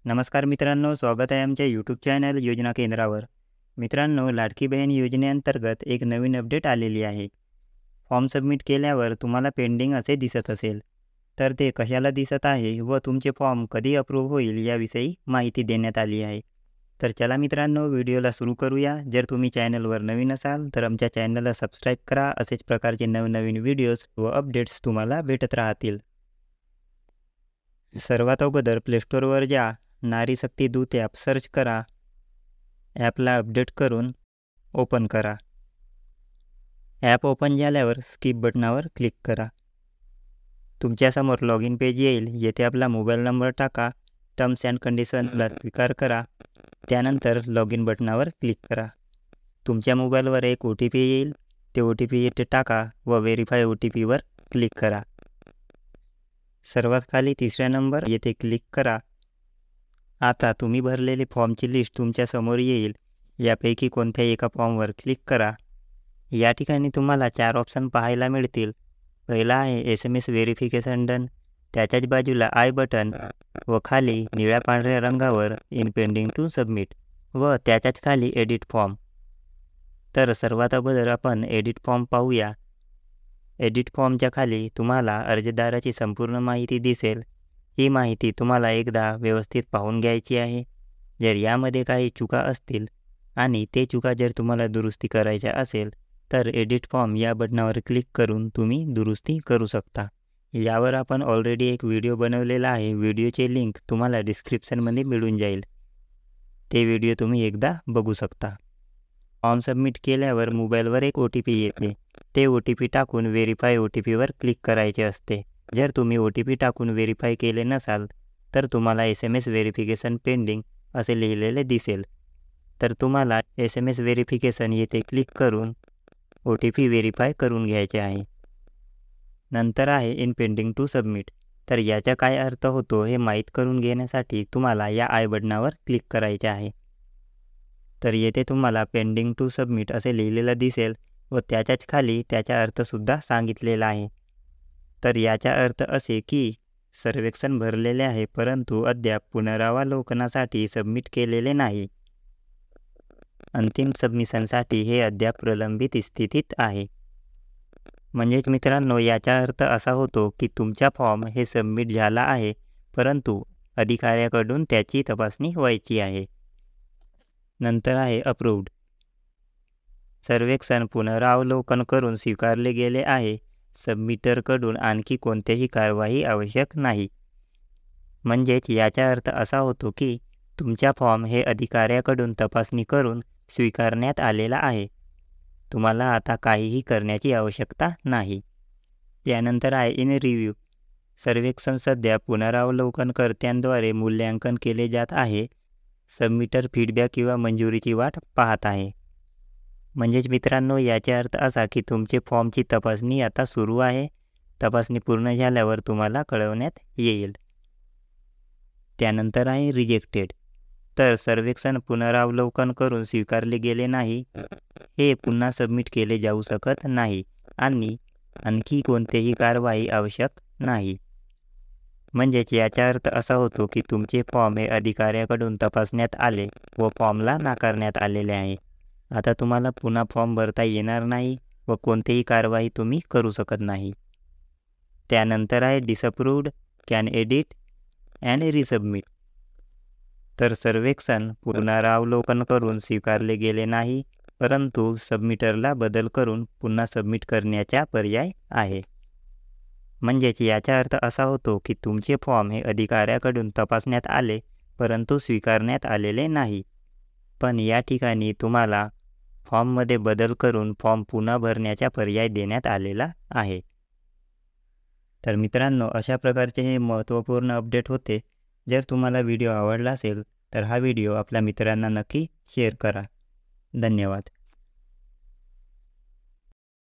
नमस्कार मित्रांनो, स्वागत आहे आमच्या यूट्यूब चॅनल योजना केंद्रावर. मित्रांनो, लाडकी बहीण योजनेअंतर्गत एक नवीन अपडेट आलेली आहे. फॉर्म सबमिट केल्यावर तुम्हाला पेंडिंग असे दिसत असेल, तर ते कशाला दिसत आहे व तुमचे फॉर्म कधी अप्रूव्ह होईल याविषयी माहिती देण्यात आली आहे. तर चला मित्रांनो, व्हिडिओला सुरू करूया. जर तुम्ही चॅनलवर नवीन असाल तर आमच्या चॅनलला सबस्क्राईब करा. असेच प्रकारचे नवनवीन व्हिडिओज व अपडेट्स तुम्हाला भेटत राहतील. सर्वात अगोदर प्लेस्टोरवर जा, नारी शक्ती दूत ॲप सर्च करा. ॲपला अपडेट करून ओपन करा. ॲप ओपन झाल्यावर स्किप बटनावर क्लिक करा. तुमच्यासमोर लॉग इन पेज येईल. येथे आपला मोबाईल नंबर टाका. टर्म्स अँड कंडिशनला स्वीकार करा. त्यानंतर लॉग इन बटनावर क्लिक करा. तुमच्या मोबाईलवर एक OTP येईल. ते OTP येथे टाका व व्हेरीफाय OTPवर क्लिक करा. सर्वात खाली तिसऱ्या नंबर येथे क्लिक करा. आता तुम्ही भरलेली फॉर्मची लिस्ट तुमच्या समोर येईल. यापैकी कोणत्याही एका फॉर्मवर क्लिक करा. या ठिकाणी तुम्हाला 4 ऑप्शन पाहायला मिळतील. पहिला आहे SMS व्हेरिफिकेशन डन. त्याच्याच बाजूला आय बटन व खाली निळ्या पांढऱ्या रंगावर इन पेंडिंग टू सबमिट व त्याच्याच खाली एडिट फॉर्म. तर सर्वात अगोदर आपण एडिट फॉर्म पाहूया. एडिट फॉर्मच्या खाली तुम्हाला अर्जदाराची संपूर्ण माहिती दिसेल. ही माहिती तुम्हाला एकदा व्यवस्थित पाहून घ्यायची आहे. जर यामध्ये काही चुका असतील आणि ते चुका जर तुम्हाला दुरुस्ती करायच्या असेल तर एडिट फॉर्म या बटनावर क्लिक करून तुम्ही दुरुस्ती करू शकता. यावर आपण ऑलरेडी एक व्हिडिओ बनवलेला आहे. व्हिडिओचे लिंक तुम्हाला डिस्क्रिप्शनमध्ये मिळून जाईल. ते व्हिडिओ तुम्ही एकदा बघू शकता. फॉर्म सबमिट केल्यावर मोबाईलवर एक OTP येते. ते OTP टाकून व्हेरीफाय OTPवर क्लिक करायचे असते. जर तुम्ही OTP टाकून व्हेरीफाय केले नसाल तर तुम्हाला SMS व्हेरिफिकेशन पेंडिंग असे लिहिलेले दिसेल. तर तुम्हाला SMS व्हेरिफिकेशन येथे क्लिक करून OTP व्हेरीफाय करून घ्यायचे आहे. नंतर आहे इन पेंडिंग टू सबमिट. तर याचा काय अर्थ होतो हे माहीत करून घेण्यासाठी तुम्हाला या आय बटनावर क्लिक करायचे आहे. तर येथे तुम्हाला पेंडिंग टू सबमिट असे लिहिलेलं दिसेल व त्याच्याच खाली त्याचा अर्थसुद्धा सांगितलेला आहे. तर याचा अर्थ असे की सर्वेक्षण भरलेले आहे परंतु अद्याप पुनरावलोकनासाठी सबमिट केलेले नाही. अंतिम सबमिशनसाठी हे अद्याप प्रलंबित स्थितीत आहे. म्हणजेच मित्रांनो, याचा अर्थ असा होतो की तुमचा फॉर्म हे सबमिट झाला आहे परंतु अधिकाऱ्याकडून त्याची तपासणी व्हायची आहे. नंतर आहे अप्रूव्ड. सर्वेक्षण पुनरावलोकन करून स्वीकारले गेले आहे. सबमिटरकडून आणखी कोणतीही कारवाई आवश्यक नाही. म्हणजेच याचा अर्थ असा होतो की तुमचा फॉर्म हे अधिकाऱ्याकडून तपासणी करून स्वीकारण्यात आलेला आहे. तुम्हाला आता काहीही करण्याची आवश्यकता नाही. त्यानंतर आहे इन रिव्ह्यू. सर्वेक्षण सध्या पुनरावलोकनकर्त्यांद्वारे मूल्यांकन केले जात आहे. सबमिटर फीडबॅक किंवा मंजुरीची वाट पाहत आहे. म्हणजेच मित्रांनो, याचा अर्थ असा की तुमचे फॉर्मची तपासणी आता सुरू आहे. तपासणी पूर्ण झाल्यावर तुम्हाला कळवण्यात येईल. त्यानंतर आहे रिजेक्टेड. तर सर्वेक्षण पुनरावलोकन करून स्वीकारले गेले नाही. हे पुन्हा सबमिट केले जाऊ शकत नाही आणि आणखी कोणतीही कारवाई आवश्यक नाही. म्हणजेच याचा अर्थ असा होतो की तुमचे फॉर्म हे अधिकाऱ्याकडून तपासण्यात आले व फॉर्मला नाकारण्यात आलेले आहे. आता तुम्हाला पुन्हा फॉर्म भरता येणार नाही व कोणतीही कारवाई तुम्ही करू शकत नाही. त्यानंतर आहे disapproved, can edit and resubmit. तर सर्वेक्षण पुनरावलोकन करून स्वीकारले गेले नाही परंतु सबमिटरला बदल करून पुन्हा सबमिट करण्याचा पर्याय आहे. म्हणजेच याचा अर्थ असा होतो की तुमचे फॉर्म हे अधिकाऱ्याकडून तपासण्यात आले परंतु स्वीकारण्यात आलेले नाही. पण या ठिकाणी तुम्हाला फॉर्ममध्ये बदल करून फॉर्म पुन्हा भरण्याचा पर्याय देण्यात आलेला आहे. तर मित्रांनो, अशा प्रकारचे हे महत्त्वपूर्ण अपडेट होते. जर तुम्हाला व्हिडिओ आवडला असेल तर हा व्हिडिओ आपल्या मित्रांना नक्की शेअर करा. धन्यवाद.